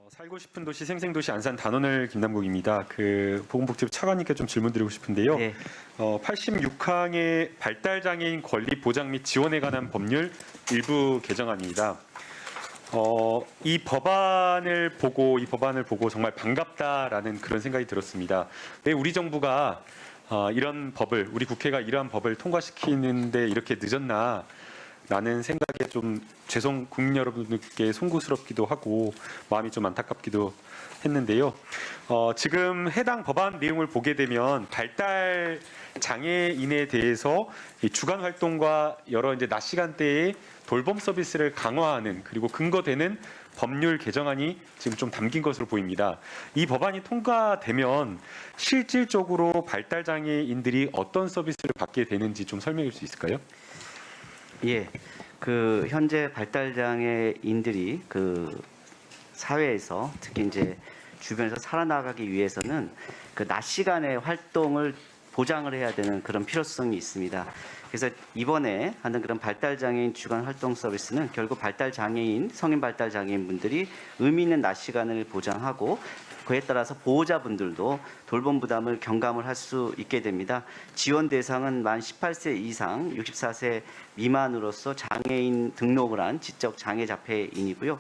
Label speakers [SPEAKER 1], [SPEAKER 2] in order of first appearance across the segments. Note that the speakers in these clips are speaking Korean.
[SPEAKER 1] 살고 싶은 도시 생생도시 안산 단원을 김남국입니다. 보건복지부 차관님께 좀 질문드리고 싶은데요.
[SPEAKER 2] 네.
[SPEAKER 1] 86항의 발달장애인 권리 보장 및 지원에 관한 법률 일부 개정안입니다. 이 법안을 보고 정말 반갑다라는 그런 생각이 들었습니다. 왜 우리 정부가 이런 법을, 우리 국회가 이러한 법을 통과시키는데 이렇게 늦었나? 라는 생각에 좀 국민 여러분들께 송구스럽기도 하고 마음이 좀 안타깝기도 했는데요. 지금 해당 법안 내용을 보게 되면 발달 장애인에 대해서 주간 활동과 여러 낮 시간대에 돌봄 서비스를 강화하는 그리고 근거되는 법률 개정안이 지금 좀 담긴 것으로 보입니다. 이 법안이 통과되면 실질적으로 발달 장애인들이 어떤 서비스를 받게 되는지 좀 설명해 줄 수 있을까요?
[SPEAKER 2] 예. 현재 발달장애인들이 사회에서 특히 이제 주변에서 살아나가기 위해서는 낮 시간의 활동을 보장을 해야 되는 그런 필요성이 있습니다. 그래서 이번에 하는 그런 발달장애인 주간 활동 서비스는 결국 성인 발달장애인 분들이 의미 있는 낮 시간을 보장하고 그에 따라서 보호자분들도 돌봄 부담을 경감을 할 수 있게 됩니다. 지원 대상은 만 18세 이상 64세 미만으로서 장애인 등록을 한 지적 장애 자폐인이고요.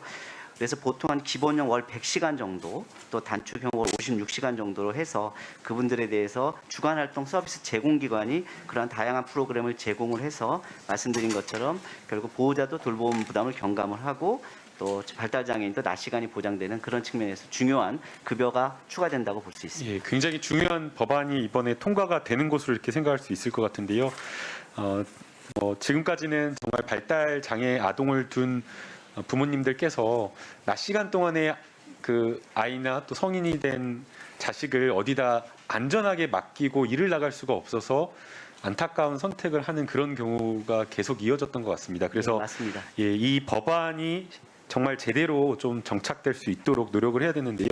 [SPEAKER 2] 그래서 보통 한 기본형 월 100시간 정도 또 단축형 월 56시간 정도로 해서 그분들에 대해서 주간 활동 서비스 제공기관이 그러한 다양한 프로그램을 제공을 해서 말씀드린 것처럼 결국 보호자도 돌봄 부담을 경감을 하고 또 발달장애인도 낮 시간이 보장되는 그런 측면에서 중요한 급여가 추가된다고 볼 수 있습니다.
[SPEAKER 1] 예, 굉장히 중요한 법안이 이번에 통과가 되는 것으로 이렇게 생각할 수 있을 것 같은데요. 지금까지는 정말 발달 장애 아동을 둔 부모님들께서 낮 시간 동안에 아이나 또 성인이 된 자식을 어디다 안전하게 맡기고 일을 나갈 수가 없어서 안타까운 선택을 하는 그런 경우가 계속 이어졌던 것 같습니다. 그래서
[SPEAKER 2] 네, 맞습니다.
[SPEAKER 1] 예, 이 법안이 정말 제대로 좀 정착될 수 있도록 노력을 해야 되는데요.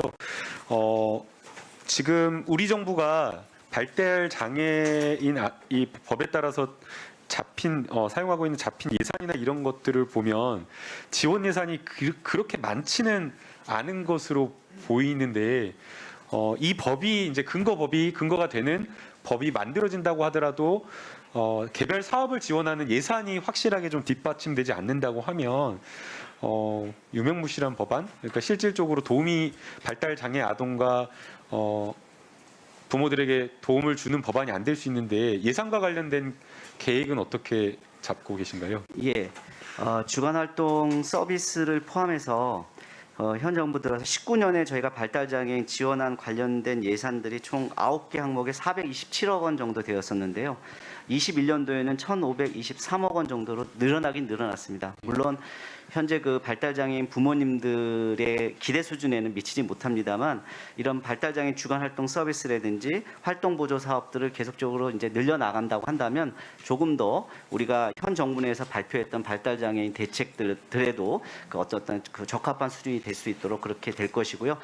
[SPEAKER 1] 지금 우리 정부가 발달 장애인 이 법에 따라서 사용하고 있는 잡힌 예산이나 이런 것들을 보면 지원 예산이 그렇게 많지는 않은 것으로 보이는데 이 법이 이제 근거가 되는 법이 만들어진다고 하더라도 개별 사업을 지원하는 예산이 확실하게 좀 뒷받침되지 않는다고 하면 유명무실한 법안, 그러니까 실질적으로 발달 장애 아동과 부모들에게 도움을 주는 법안이 안 될 수 있는데 예산과 관련된 계획은 어떻게 잡고 계신가요?
[SPEAKER 2] 예. 주간 활동 서비스를 포함해서 현 정부 들어서 19년에 저희가 발달장애인 지원안 관련된 예산들이 총 9개 항목에 427억 원 정도 되었었는데요. 21년도에는 1,523억 원 정도로 늘어나긴 늘어났습니다. 물론 현재 발달장애인 부모님들의 기대 수준에는 미치지 못합니다만 이런 발달장애인 주간 활동 서비스라든지 활동 보조 사업들을 계속적으로 이제 늘려나간다고 한다면 조금 더 우리가 현 정부 내에서 발표했던 발달장애인 대책들에도 어떤 적합한 수준이 될 수 있도록 그렇게 될 것이고요.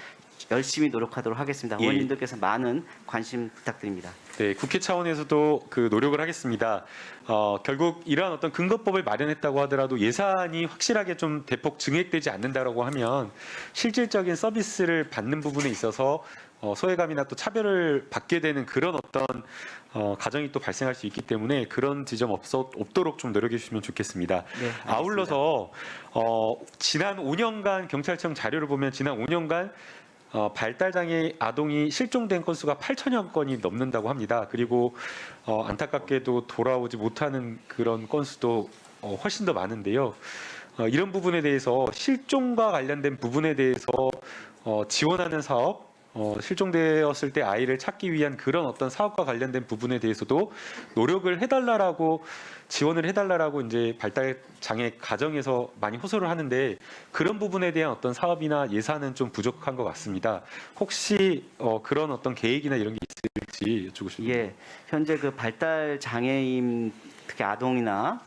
[SPEAKER 2] 열심히 노력하도록 하겠습니다.
[SPEAKER 1] 예.
[SPEAKER 2] 의원님들께서 많은 관심 부탁드립니다.
[SPEAKER 1] 네, 국회 차원에서도 노력을 하겠습니다. 결국 이러한 어떤 근거법을 마련했다고 하더라도 예산이 확실하게 좀 대폭 증액되지 않는다라고 하면 실질적인 서비스를 받는 부분에 있어서 소외감이나 또 차별을 받게 되는 그런 어떤 가정이 또 발생할 수 있기 때문에 그런 지점 없도록 좀 노력해 주시면 좋겠습니다.
[SPEAKER 2] 네, 알겠습니다.
[SPEAKER 1] 아울러서 지난 5년간 경찰청 자료를 보면 지난 5년간 발달장애 아동이 실종된 건수가 8천여 건이 넘는다고 합니다. 그리고 안타깝게도 돌아오지 못하는 그런 건수도 훨씬 더 많은데요. 이런 부분에 대해서 실종과 관련된 부분에 대해서 지원하는 사업, 실종되었을 때 아이를 찾기 위한 그런 어떤 사업과 관련된 부분에 대해서도 노력을 해달라라고 지원을 해달라라고 이제 발달 장애 가정에서 많이 호소를 하는데 그런 부분에 대한 어떤 사업이나 예산은 좀 부족한 것 같습니다. 혹시 그런 어떤 계획이나 이런 게 있을지 여쭈고 싶습니다.
[SPEAKER 2] 예, 현재 발달 장애인 특히 아동이나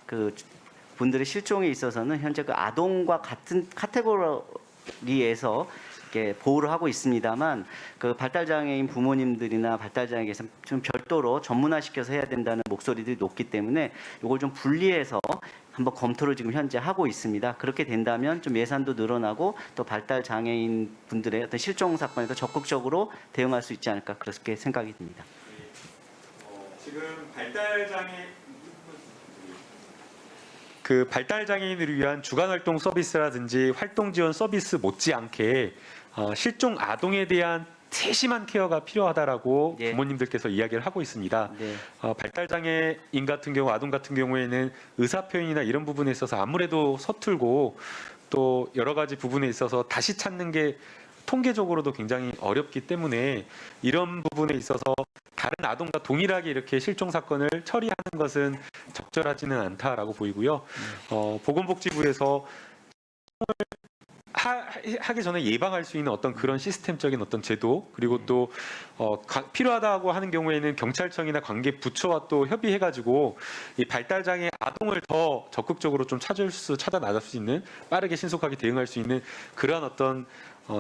[SPEAKER 2] 분들의 실종에 있어서는 현재 아동과 같은 카테고리에서 이렇게 보호를 하고 있습니다만 그 발달장애인 부모님들이나 발달장애에서 좀 별도로 전문화시켜서 해야 된다는 목소리들이 높기 때문에 이걸 좀 분리해서 한번 검토를 지금 현재 하고 있습니다. 그렇게 된다면 좀 예산도 늘어나고 또 발달 장애인 분들의 어떤 실종 사건에도 적극적으로 대응할 수 있지 않을까 그렇게 생각이 듭니다.
[SPEAKER 1] 지금 발달 장애인을 위한 주간 활동 서비스라든지 활동 지원 서비스 못지않게 실종 아동에 대한 세심한 케어가 필요하다라고
[SPEAKER 2] 예.
[SPEAKER 1] 부모님들께서 이야기를 하고 있습니다.
[SPEAKER 2] 네.
[SPEAKER 1] 발달 장애인 같은 경우, 아동 같은 경우에는 의사 표현이나 이런 부분에 있어서 아무래도 서툴고 또 여러 가지 부분에 있어서 다시 찾는 게 통계적으로도 굉장히 어렵기 때문에 이런 부분에 있어서 다른 아동과 동일하게 이렇게 실종 사건을 처리하는 것은 적절하지는 않다라고 보이고요. 보건복지부에서 하기 전에 예방할 수 있는 어떤 그런 시스템적인 어떤 제도, 그리고 또 필요하다고 하는 경우에는 경찰청이나 관계 부처와 또 협의해가지고 이 발달장애 아동을 더 적극적으로 좀 찾아 나갈 수 있는, 빠르게 신속하게 대응할 수 있는 그러한 어떤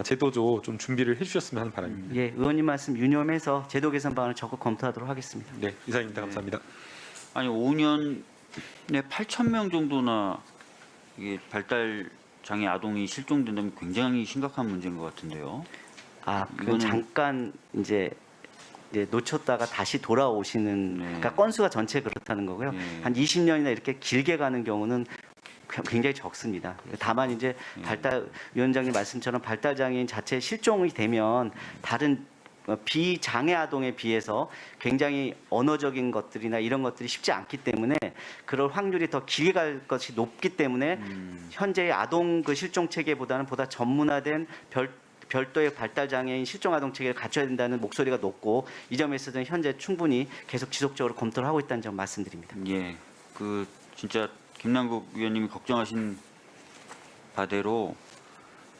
[SPEAKER 1] 제도도 좀 준비를 해주셨으면 하는 바람입니다.
[SPEAKER 2] 예, 의원님 말씀 유념해서 제도 개선 방안을 적극 검토하도록 하겠습니다.
[SPEAKER 1] 네, 이상입니다. 감사합니다.
[SPEAKER 3] 아니 5년에 8,000명 정도나 이게 발달 장애 아동이 실종된다면 굉장히 심각한 문제인 것 같은데요.
[SPEAKER 2] 아, 그건
[SPEAKER 3] 이거는-
[SPEAKER 2] 잠깐 이제 놓쳤다가 다시 돌아오시는,
[SPEAKER 3] 네.
[SPEAKER 2] 그러니까 건수가 전체 그렇다는 거고요.
[SPEAKER 3] 네.
[SPEAKER 2] 한 20년이나 이렇게 길게 가는 경우는 굉장히 적습니다. 다만 이제 위원장님 말씀처럼 발달 장애인 자체 실종이 되면 다른 비장애 아동에 비해서 굉장히 언어적인 것들이나 이런 것들이 쉽지 않기 때문에 그럴 확률이 더 길게 갈 것이 높기 때문에 현재의 아동 그 실종 체계보다는 보다 전문화된 별도의 발달 장애인 실종 아동 체계를 갖춰야 된다는 목소리가 높고, 이 점에 있어서는 현재 충분히 계속 지속적으로 검토를 하고 있다는 점 말씀드립니다.
[SPEAKER 3] 예, 그 진짜 김남국 위원님이 걱정하신 바대로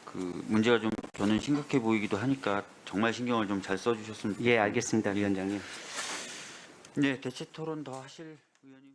[SPEAKER 3] 그 문제가 좀 저는 심각해 보이기도 하니까 정말 신경을 좀 잘 써주셨으면
[SPEAKER 2] 예, 알겠습니다, 위원장님.
[SPEAKER 3] 네, 대체 토론 더 하실 의원님.